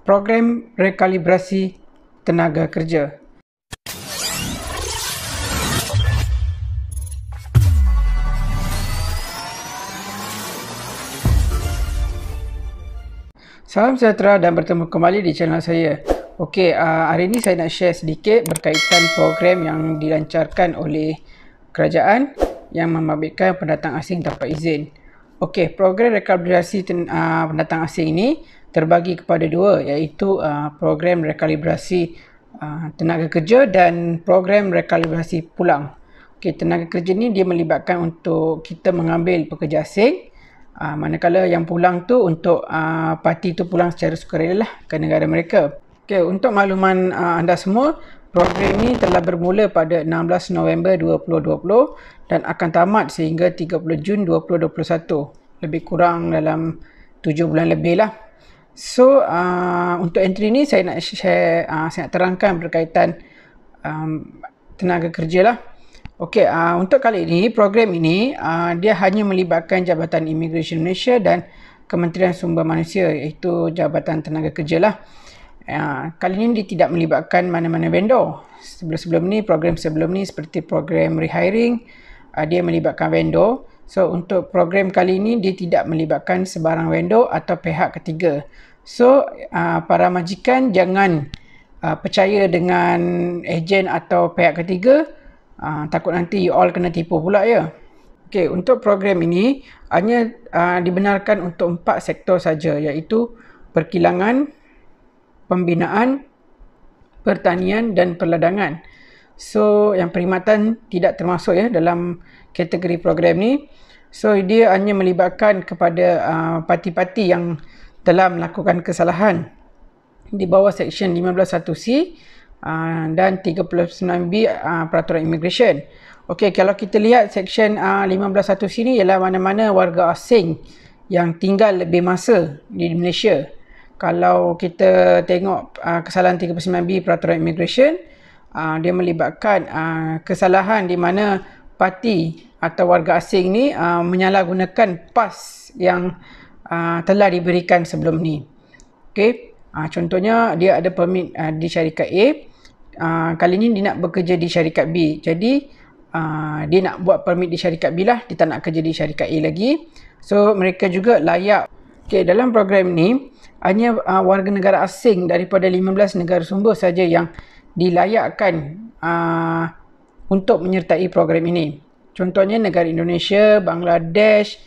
program rekalibrasi tenaga kerja. Salam sejahtera dan bertemu kembali di channel saya. Okey, hari ini saya nak share sedikit berkaitan program yang dilancarkan oleh kerajaan yang membabitkan pendatang asing tanpa izin. Okey, program rekalibrasi pendatang asing ini terbagi kepada dua, iaitu program rekalibrasi tenaga kerja dan program rekalibrasi pulang. Okey, tenaga kerja ni dia melibatkan untuk kita mengambil pekerja asing, manakala yang pulang tu untuk parti tu pulang secara sukarela lah ke negara mereka. Okey, untuk makluman anda semua, program ini telah bermula pada 16 November 2020 dan akan tamat sehingga 30 Jun 2021. Lebih kurang dalam 7 bulan lebih lah. So, untuk entry ni saya nak share, saya nak terangkan berkaitan tenaga kerja lah. Okey, untuk kali ini, program ini dia hanya melibatkan Jabatan Imigresen Malaysia dan Kementerian Sumber Manusia, iaitu Jabatan Tenaga Kerja lah. Kali ini dia tidak melibatkan mana-mana vendor. Sebelum ni, program sebelum ni seperti program rehiring, dia melibatkan vendor. So, untuk program kali ini dia tidak melibatkan sebarang vendor atau pihak ketiga. So, para majikan jangan percaya dengan ejen atau pihak ketiga. Takut nanti you all kena tipu pula ya. Okey, untuk program ini hanya dibenarkan untuk 4 sektor saja, iaitu perkilangan, pembinaan, pertanian dan perladangan. So, yang perkhidmatan tidak termasuk ya dalam kategori program ni. So, dia hanya melibatkan kepada parti-parti yang telah melakukan kesalahan di bawah Seksyen 15(1)C dan 39B Peraturan Immigration. Okey, kalau kita lihat Seksyen 15(1)C ni ialah mana-mana warga asing yang tinggal lebih masa di Malaysia. Kalau kita tengok kesalahan 39B Peraturan Immigration, dia melibatkan kesalahan di mana parti atau warga asing ni menyalahgunakan PAS yang telah diberikan sebelum ni. Okey, contohnya dia ada permit di syarikat A, kali ni dia nak bekerja di syarikat B. Jadi dia nak buat permit di syarikat B lah, dia tak nak kerja di syarikat A lagi. So mereka juga layak. Okey, dalam program ni hanya warga negara asing daripada 15 negara sumber saja yang dilayakkan untuk menyertai program ini. Contohnya negara Indonesia, Bangladesh,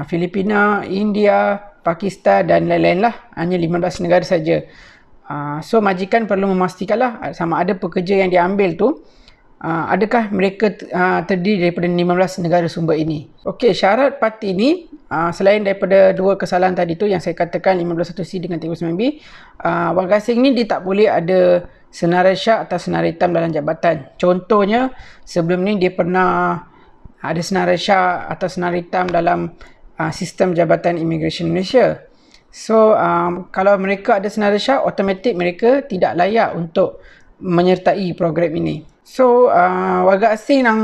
Filipina, India, Pakistan dan lain-lain lah. Hanya 15 negara saja. So majikan perlu memastikanlah sama ada pekerja yang diambil tu adakah mereka terdiri daripada 15 negara sumber ini. Okey, syarat parti ni selain daripada dua kesalahan tadi tu yang saya katakan 15(1)C dengan 39B, warga asing ni dia tak boleh ada senarai syak atau senarai hitam dalam jabatan. Contohnya sebelum ni dia pernah ada senarai syak atau senarai hitam dalam sistem Jabatan Imigresen Malaysia. So kalau mereka ada senarai syak, automatik mereka tidak layak untuk menyertai program ini. So warga asing yang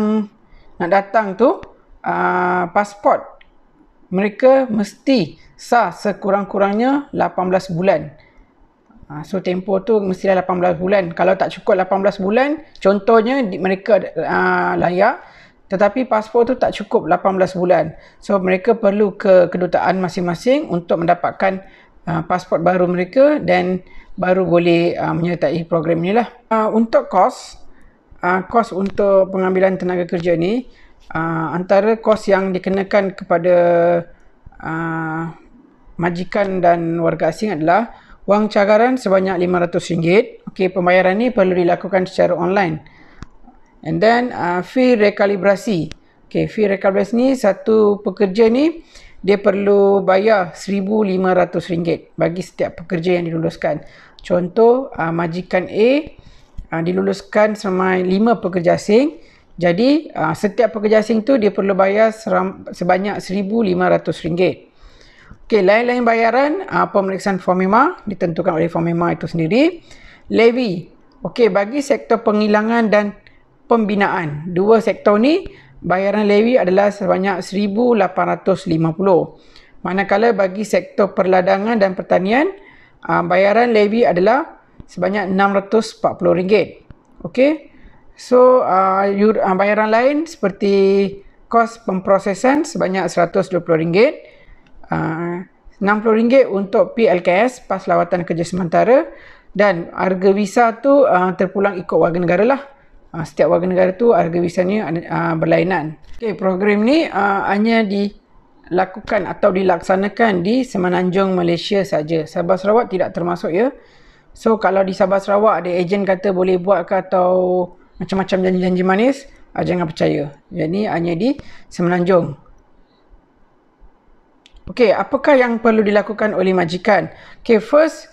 nak datang tu, pasport mereka mesti sah sekurang-kurangnya 18 bulan. So tempoh tu mestilah 18 bulan. Kalau tak cukup 18 bulan, contohnya mereka layak, tetapi pasport tu tak cukup 18 bulan. So mereka perlu ke kedutaan masing-masing untuk mendapatkan pasport baru mereka dan baru boleh menyertai program ni lah. Untuk kos untuk pengambilan tenaga kerja ni, antara kos yang dikenakan kepada majikan dan warga asing adalah wang cagaran sebanyak RM500. Okey, pembayaran ni perlu dilakukan secara online. And then fee rekalibrasi. Okey, fee rekalibrasi ni satu pekerja ni dia perlu bayar RM1,500 bagi setiap pekerja yang diluluskan. Contoh, majikan A diluluskan seramai 5 pekerja asing. Jadi setiap pekerja asing tu dia perlu bayar sebanyak RM1,500. Okey, lain-lain bayaran, pemeriksaan formema ditentukan oleh formema itu sendiri. Levy. Okey, bagi sektor penghilangan dan pembinaan, dua sektor ni bayaran levy adalah sebanyak RM1,850. Manakala bagi sektor perladangan dan pertanian, bayaran levy adalah sebanyak RM640. Okey. So bayaran lain seperti kos pemprosesan sebanyak RM120. RM60 untuk PLKS, Pas Lawatan Kerja Sementara, dan harga visa tu terpulang ikut warga negara lah. Setiap warga negara tu harga visanya berlainan. Okay, program ni hanya dilakukan atau dilaksanakan di Semenanjung Malaysia saja. Sabah Sarawak tidak termasuk ya. So kalau di Sabah Sarawak ada ejen kata boleh buat ke atau macam-macam janji-janji manis, jangan percaya. Jadi hanya di Semenanjung. Okey, apakah yang perlu dilakukan oleh majikan? Okey, first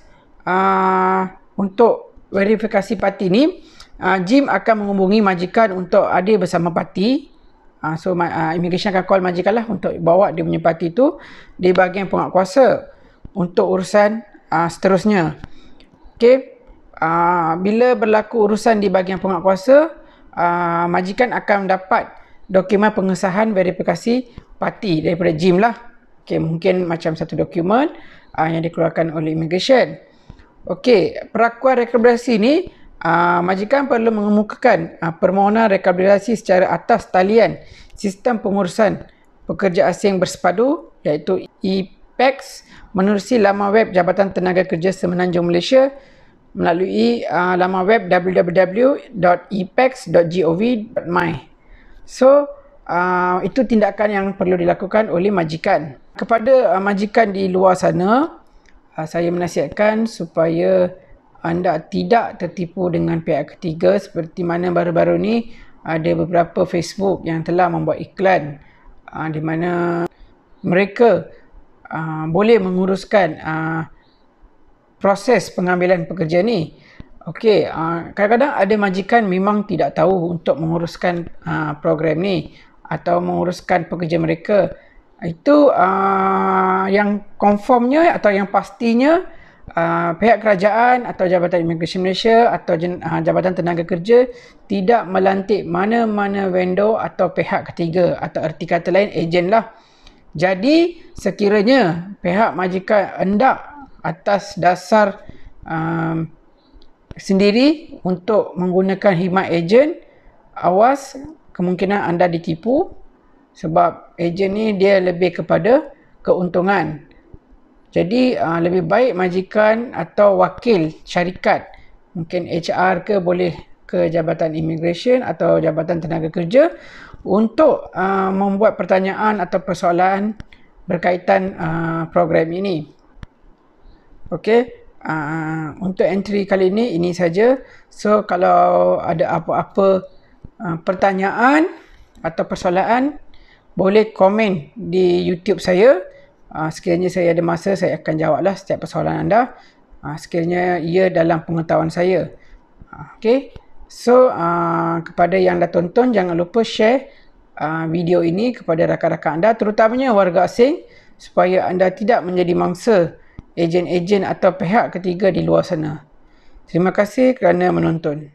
untuk verifikasi parti ni, JIM akan menghubungi majikan untuk hadir bersama parti. So immigration akan call majikan lah untuk bawa dia punya parti tu di bahagian penguatkuasa untuk urusan seterusnya. Okey, bila berlaku urusan di bahagian penguatkuasa, majikan akan mendapat dokumen pengesahan verifikasi parti daripada JIM lah. Okey, mungkin macam satu dokumen yang dikeluarkan oleh immigration. Okey, perakuan rekabilitasi ni majikan perlu mengemukakan permohonan rekabilitasi secara atas talian sistem pengurusan pekerja asing bersepadu iaitu EPEX menerusi laman web Jabatan Tenaga Kerja Semenanjung Malaysia melalui laman web www.epex.gov.my. So itu tindakan yang perlu dilakukan oleh majikan. Kepada majikan di luar sana, saya menasihatkan supaya anda tidak tertipu dengan pihak ketiga seperti mana baru-baru ni ada beberapa Facebook yang telah membuat iklan di mana mereka boleh menguruskan proses pengambilan pekerja ni. Okey, kadang-kadang ada majikan memang tidak tahu untuk menguruskan program ni atau menguruskan pekerja mereka. Itu yang confirmnya atau yang pastinya pihak kerajaan atau Jabatan Immigration Malaysia atau Jabatan Tenaga Kerja tidak melantik mana-mana vendor atau pihak ketiga atau erti kata lain ejen lah. Jadi sekiranya pihak majikan hendak atas dasar sendiri untuk menggunakan khidmat ejen, awas kemungkinan anda ditipu. Sebab ejen ni dia lebih kepada keuntungan. Jadi lebih baik majikan atau wakil syarikat, mungkin HR ke boleh ke Jabatan Immigration atau Jabatan Tenaga Kerja untuk membuat pertanyaan atau persoalan berkaitan program ini. Okey, untuk entry kali ini saja. So kalau ada apa-apa pertanyaan atau persoalan, boleh komen di YouTube saya. Sekiranya saya ada masa, saya akan jawablah setiap persoalan anda. Sekiranya ia dalam pengetahuan saya. Okey. So, kepada yang dah tonton, jangan lupa share video ini kepada rakan-rakan anda, terutamanya warga asing, supaya anda tidak menjadi mangsa ejen-ejen atau pihak ketiga di luar sana. Terima kasih kerana menonton.